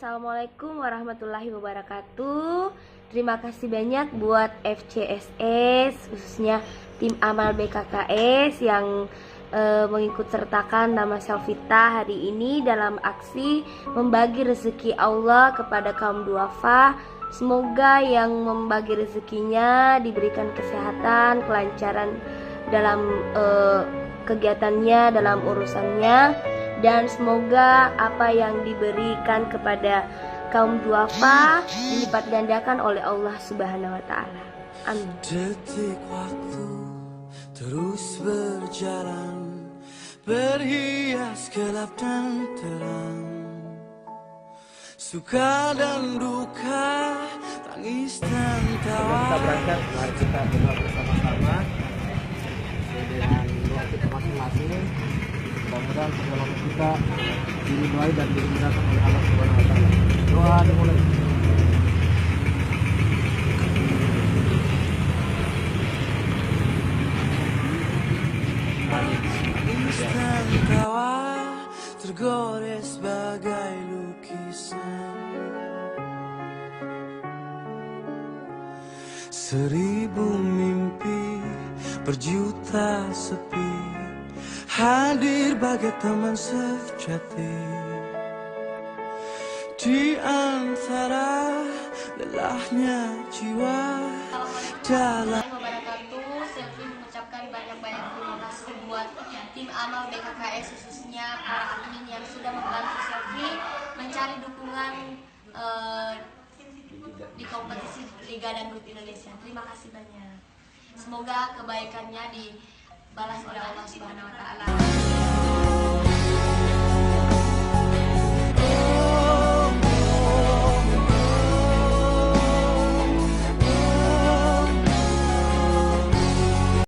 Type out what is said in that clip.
Assalamualaikum warahmatullahi wabarakatuh. Terima kasih banyak buat FCSS, khususnya tim amal BKKS yang mengikut sertakan nama Selvita hari ini dalam aksi membagi rezeki Allah kepada kaum duafa. Semoga yang membagi rezekinya diberikan kesehatan, kelancaran dalam kegiatannya, dalam urusannya, dan semoga apa yang diberikan kepada kaum duafa dilipat gandakan oleh Allah Subhanahu wa taala. Amin. Detik waktu terus berjalan, berhias gelap dan terang, suka dan duka, tangis dan tawa. Kita berangkat, mari kita berdoa bersama-sama dengan doa kita masing-masing. Mudah-mudahan perjalanan kita diridhoi dan dimudahkan oleh Allah Subhanahu wa taala. Doa dimulai. Tangis dan tawa tergores bagai lukisan. 1000 mimpi berjuta sepi, hadir bagai teman sejati di antara lelahnya jiwa dalam. Selvi mengucapkan banyak-banyak terima kasih buat tim amal BKKS, khususnya para admin yang sudah membantu Selvi mencari dukungan di kompetisi Liga Dangdut Indonesia. Terima kasih banyak. Semoga kebaikannya dibalas oleh Allah Subhanahu wa taala.